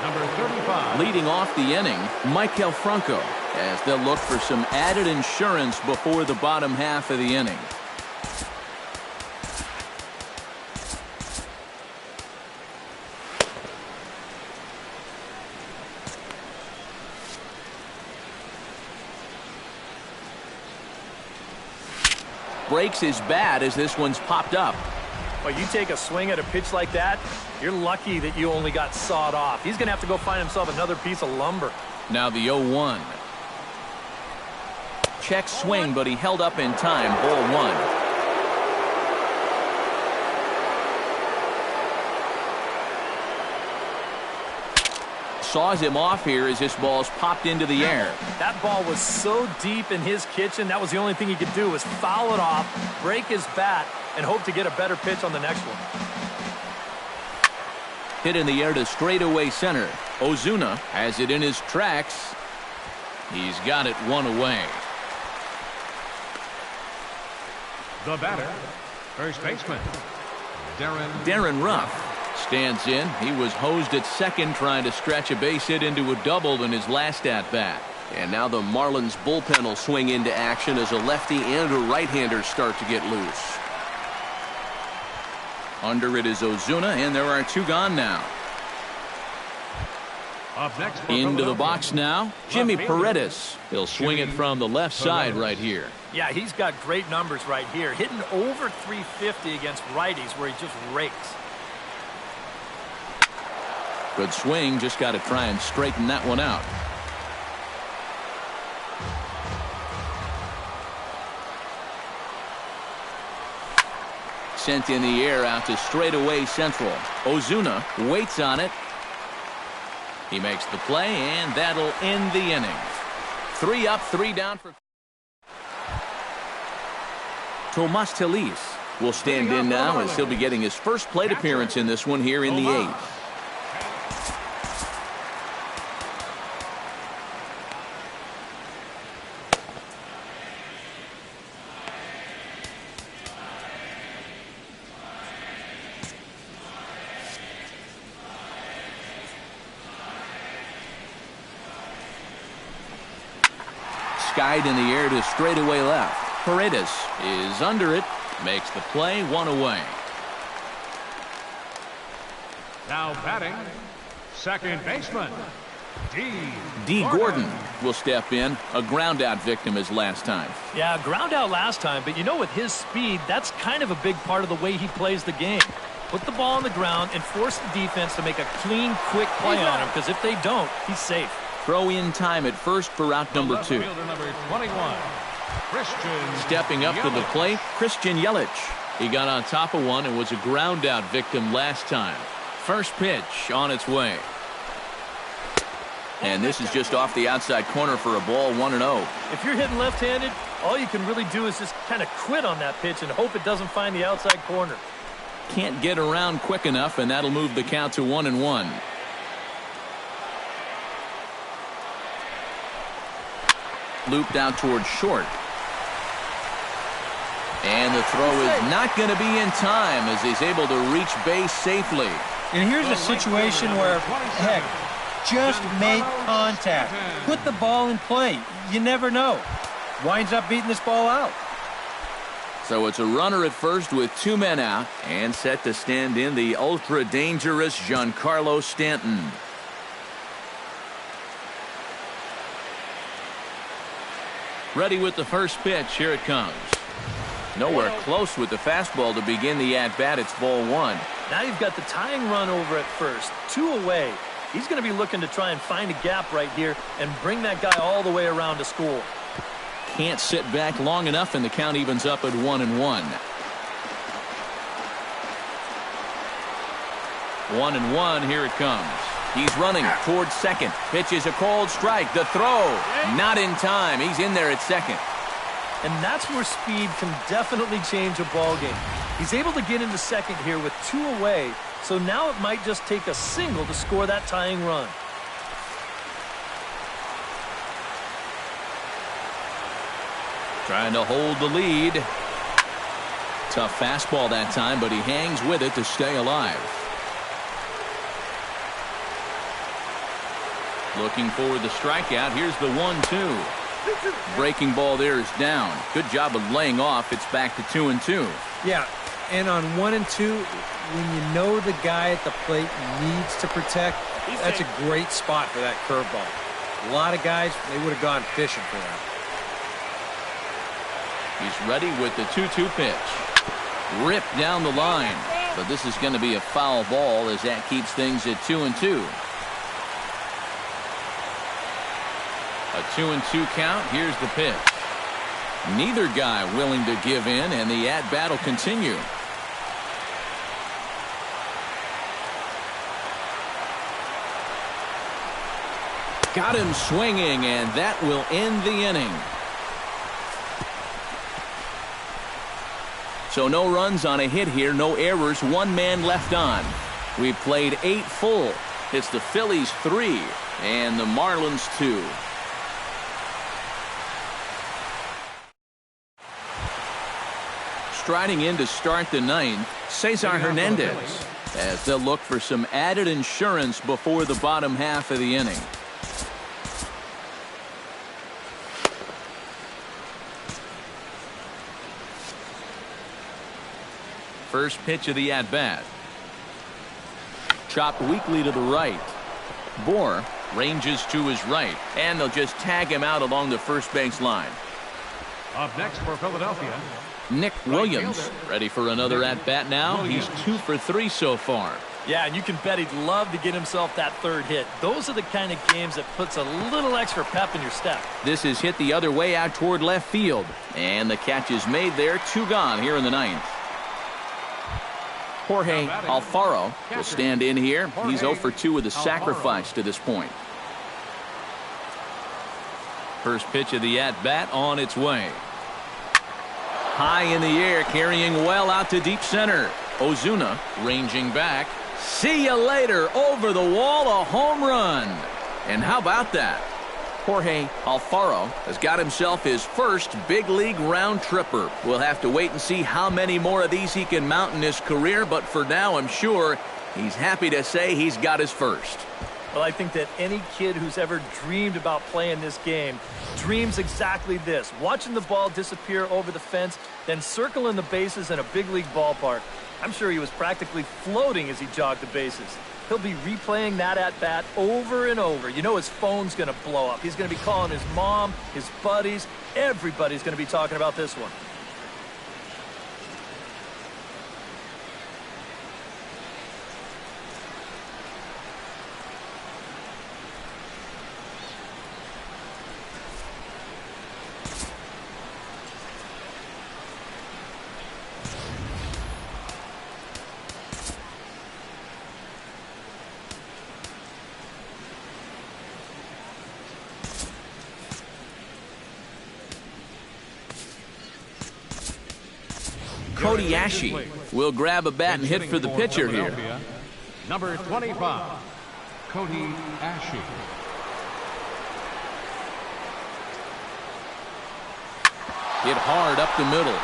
Number 35. Leading off the inning, Maikel Franco, as they'll look for some added insurance before the bottom half of the inning. Breaks his bat as this one's popped up. Well, you take a swing at a pitch like that, you're lucky that you only got sawed off. He's going to have to go find himself another piece of lumber. Now the 0-1. Check swing, but he held up in time. Ball 1. Saws him off here as this ball's popped into the air. That ball was so deep in his kitchen, that was the only thing he could do was foul it off, break his bat, and hope to get a better pitch on the next one. Hit in the air to straightaway center. Ozuna has it in his tracks. He's got it one away. The batter, first baseman, Darren Ruff stands in. He was hosed at second trying to stretch a base hit into a double in his last at-bat. And now the Marlins bullpen will swing into action as a lefty and a right-hander start to get loose. Under it is Ozuna, and there are 2 gone now. up next for Into the box now, Jimmy Paredes. He'll swing it from the left side right here. Yeah, he's got great numbers right here. Hitting over 350 against righties where he just rakes. Good swing, just got to try and straighten that one out. Sent in the air out to straightaway central. Ozuna waits on it. He makes the play, and that'll end the inning. 3 up, 3 down for Tomas Telis will stand in now as he'll be getting his first plate appearance in this one here in the 8th. Skied in the air to straightaway left. Paredes is under it, makes the play, 1 away. now batting, second baseman, D. Gordon will step in. A ground out victim his last time. Yeah, ground out last time, but you know, with his speed, that's kind of a big part of the way he plays the game. Put the ball on the ground and force the defense to make a clean, quick play on him, because if they don't, he's safe. Throw in time at first for out number 2. Number 21, Stepping up to the plate, Christian Yelich. He got on top of one and was a ground out victim last time. First pitch on its way. And this is just off the outside corner for a ball, 1-0. If you're hitting left-handed, all you can really do is just kind of quit on that pitch and hope it doesn't find the outside corner. Can't get around quick enough, and that'll move the count to 1-1. Looped out towards short. And the throw is not going to be in time as he's able to reach base safely. And here's a situation where, heck, just make contact. Put the ball in play. You never know. Winds up beating this ball out. So it's a runner at first with 2 men out, and set to stand in the ultra-dangerous Giancarlo Stanton. Ready with the first pitch. Here it comes. Nowhere close with the fastball to begin the at-bat. It's ball 1. Now you've got the tying run over at first. 2 away. He's going to be looking to try and find a gap right here and bring that guy all the way around to score. Can't sit back long enough, and the count evens up at 1-1. 1-1. Here it comes. He's running towards second. Pitch is a cold strike. The throw not in time. He's in there at second. And that's where speed can definitely change a ball game. He's able to get into second here with 2 away, so now it might just take a single to score that tying run. Trying to hold the lead. Tough fastball that time, but he hangs with it to stay alive. Looking for the strikeout. Here's the 1-2. Breaking ball there is down. Good job of laying off. It's back to 2-2. Yeah, and on 1 and 2, when you know the guy at the plate needs to protect, that's a great spot for that curveball. A lot of guys, they would have gone fishing for that. He's ready with the 2-2 pitch. Ripped down the line. But this is going to be a foul ball as that keeps things at 2-2. A 2-2 count. Here's the pitch. Neither guy willing to give in, and the at-bat will continue. Got him swinging, and that will end the inning. So no runs on a hit here, no errors, one man left on. We've played 8 full. It's the Phillies 3 and the Marlins 2. Striding in to start the 9th, Cesar Hernandez, as they'll look for some added insurance before the bottom half of the inning. First pitch of the at-bat. Chopped weakly to the right. Bohr ranges to his right, and they'll just tag him out along the first base line. Up next for Philadelphia, Nick Williams ready for another at-bat now. He's 2 for 3 so far. Yeah, and you can bet he'd love to get himself that third hit. Those are the kind of games that puts a little extra pep in your step. This is hit the other way out toward left field, and the catch is made there. 2 gone here in the 9th. Jorge Alfaro will stand in here. He's 0 for 2 with a sacrifice to this point. First pitch of the at-bat on its way. High in the air, carrying well out to deep center. Ozuna ranging back. See you later. Over the wall, a home run. And how about that? Jorge Alfaro has got himself his first big league round tripper. We'll have to wait and see how many more of these he can mount in his career, but for now I'm sure he's happy to say he's got his first. Well, I think that any kid who's ever dreamed about playing this game dreams exactly this. Watching the ball disappear over the fence, then circling the bases in a big league ballpark. I'm sure he was practically floating as he jogged the bases. He'll be replaying that at-bat over and over. You know his phone's going to blow up. He's going to be calling his mom, his buddies. Everybody's going to be talking about this one. Cody Ashe will grab a bat and hit for the pitcher here. Number 25, Cody Ashe. Hit hard up the middle.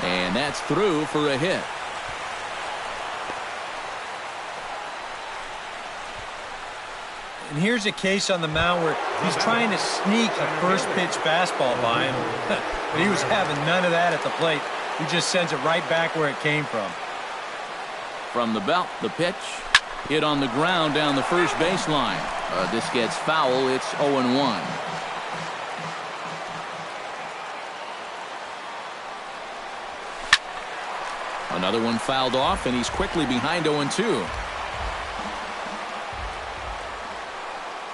And that's through for a hit. And here's a case on the mound where he's trying to sneak a first pitch fastball by him. But he was having none of that at the plate. He just sends it right back where it came from. From the belt, the pitch. Hit on the ground down the first baseline. This gets foul. It's 0-1. Another one fouled off, and he's quickly behind 0-2.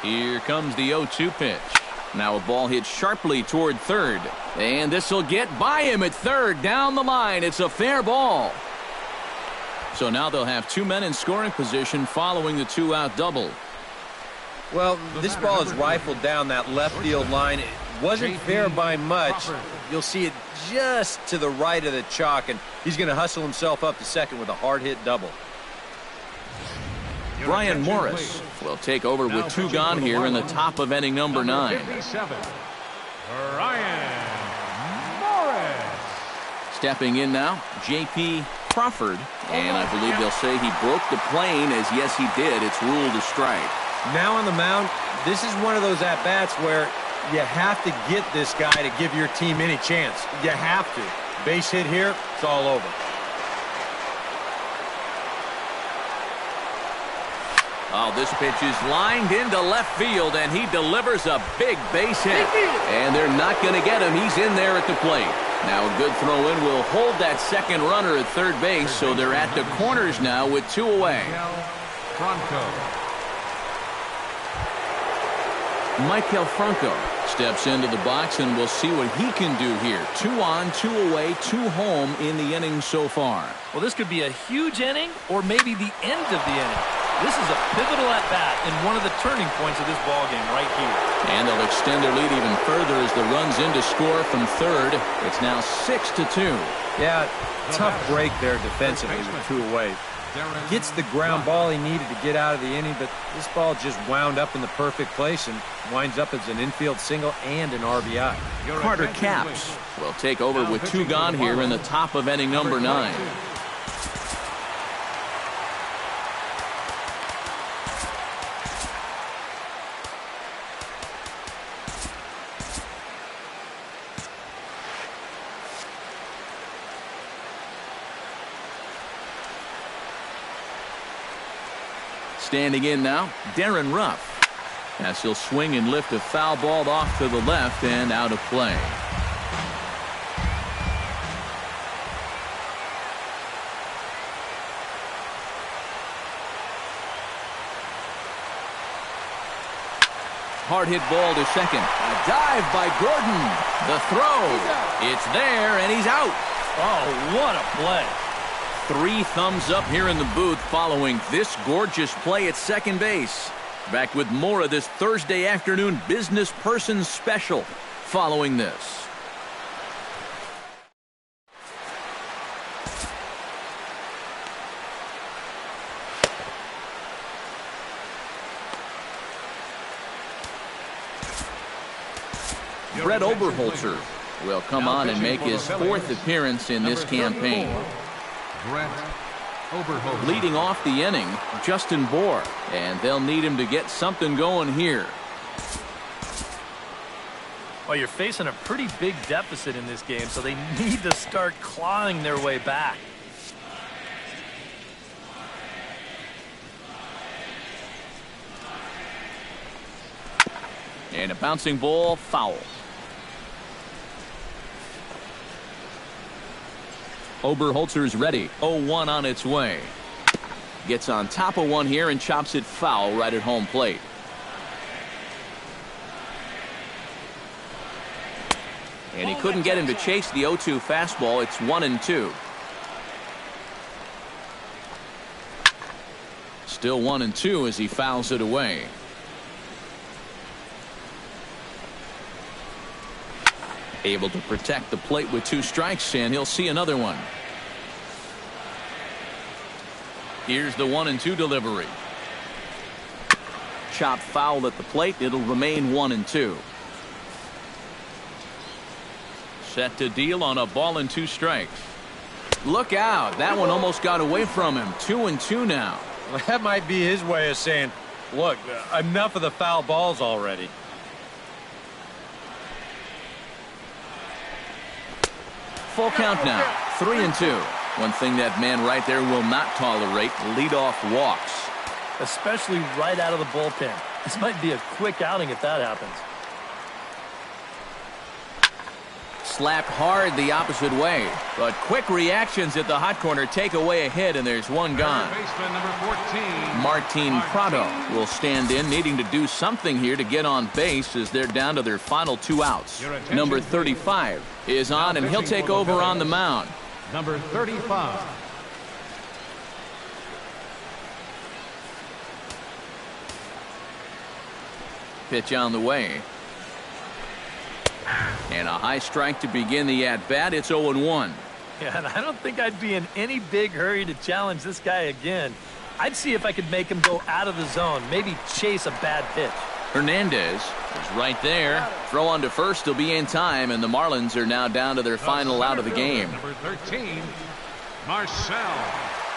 Here comes the 0-2 pitch. Now a ball hit sharply toward third. And this will get by him at third. Down the line. It's a fair ball. So now they'll have 2 men in scoring position following the 2-out double. Well, this ball is rifled down that left field line. It wasn't fair by much. You'll see it just to the right of the chalk, and he's going to hustle himself up to second with a hard hit double. Brian Morris will take over with 2 gone here in the top of inning number 9. 57, Brian Morris. Stepping in now, J.P. Crawford. And I believe they'll say he broke the plane, as yes he did. It's ruled a strike. Now on the mound, this is one of those at-bats where you have to get this guy to give your team any chance. You have to. Base hit here, it's all over. Oh, this pitch is lined into left field, and he delivers a big base hit. And they're not going to get him. He's in there at the plate. Now a good throw in will hold that second runner at third base, so they're at the corners now with 2 away. Michael Franco steps into the box, and we'll see what he can do here. 2 on, 2 away, 2 home in the inning so far. Well, this could be a huge inning or maybe the end of the inning. This is a pivotal at-bat and one of the turning points of this ballgame right here. And they'll extend their lead even further as the run's in to score from third. It's now 6-2. Yeah, tough break there defensively with 2 away. Gets the ground ball he needed to get out of the inning, but this ball just wound up in the perfect place and winds up as an infield single and an RBI. Carter Capps will take over with 2 gone here in the top of inning number 9. Standing in now, Darren Ruff, as he'll swing and lift a foul ball off to the left and out of play. Hard hit ball to second. A dive by Gordon. The throw. It's there, and he's out. Oh, what a play. 3 thumbs up here in the booth following this gorgeous play at second base. Back with more of this Thursday afternoon business person special following this. Brett Oberholzer will come on and make his 4th appearance in this campaign. Leading off the inning, Justin Bohr, and they'll need him to get something going here. Well, you're facing a pretty big deficit in this game, so they need to start clawing their way back. And a bouncing ball, foul. Oberholzer's ready. 0-1 on its way. Gets on top of one here and chops it foul right at home plate. And he couldn't get him to chase the 0-2 fastball. It's 1-2. Still 1-2 as he fouls it away. Able to protect the plate with 2 strikes, and he'll see another one. Here's the 1-2 delivery. Chop foul at the plate. It'll remain 1-2. Set to deal on a ball and 2 strikes. Look out. That one almost got away from him. 2-2 now. Well, that might be his way of saying, look, enough of the foul balls already. Full count now. 3-2. One thing that man right there will not tolerate, leadoff walks. Especially right out of the bullpen. This might be a quick outing if that happens. Slapped hard the opposite way, but quick reactions at the hot corner take away a hit, and there's one gone. Martin Prado will stand in, needing to do something here to get on base as they're down to their final 2 outs. Number 35 is on, and he'll take over on the mound. Number 35. Pitch on the way. And a high strike to begin the at-bat. It's 0-1. Yeah, and I don't think I'd be in any big hurry to challenge this guy again. I'd see if I could make him go out of the zone, maybe chase a bad pitch. Hernandez is right there. Throw on to first. He'll be in time, and the Marlins are now down to their final out of the game. Number 13, Marcell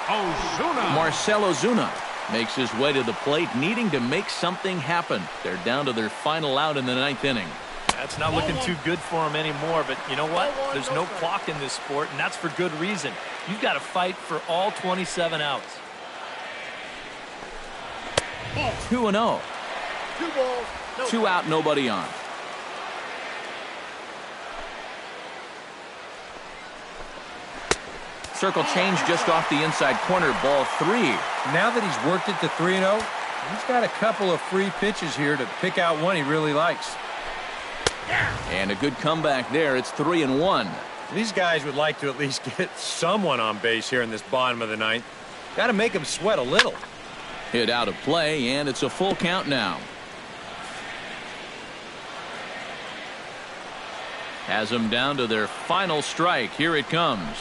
Ozuna. Marcell Ozuna makes his way to the plate, needing to make something happen. They're down to their final out in the 9th inning. That's not looking too good for him anymore, but you know what? There's no clock in this sport, and that's for good reason. You've got to fight for all 27 outs. 2-0. 2 out, nobody on. circle change just off the inside corner, ball 3. Now that he's worked it to 3-0, he's got a couple of free pitches here to pick out one he really likes. And a good comeback there. It's 3-1. These guys would like to at least get someone on base here in this bottom of the ninth. Got to make them sweat a little. Hit out of play, and it's a full count now. Has them down to their final strike. Here it comes.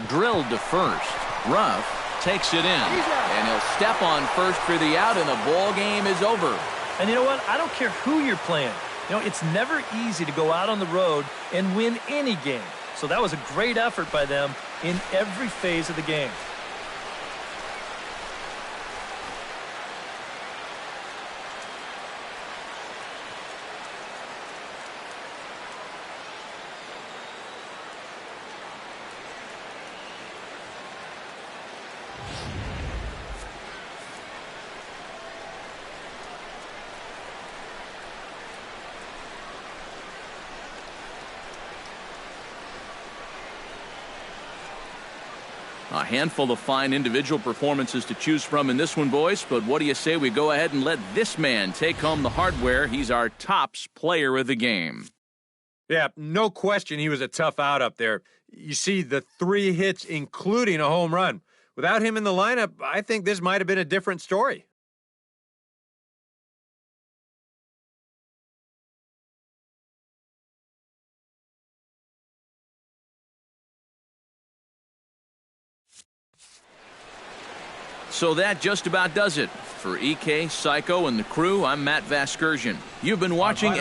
Drilled to first. Ruff takes it in. And he'll step on first for the out, and the ball game is over. And you know what? I don't care who you're playing. You know, it's never easy to go out on the road and win any game. So that was a great effort by them in every phase of the game. A handful of fine individual performances to choose from in this one, boys. But what do you say we go ahead and let this man take home the hardware? He's our tops player of the game. Yeah, no question he was a tough out up there. You see the 3 hits, including a home run. Without him in the lineup, I think this might have been a different story. So that just about does it. For EK, Psycho, and the crew, I'm Matt Vasgersian. You've been watching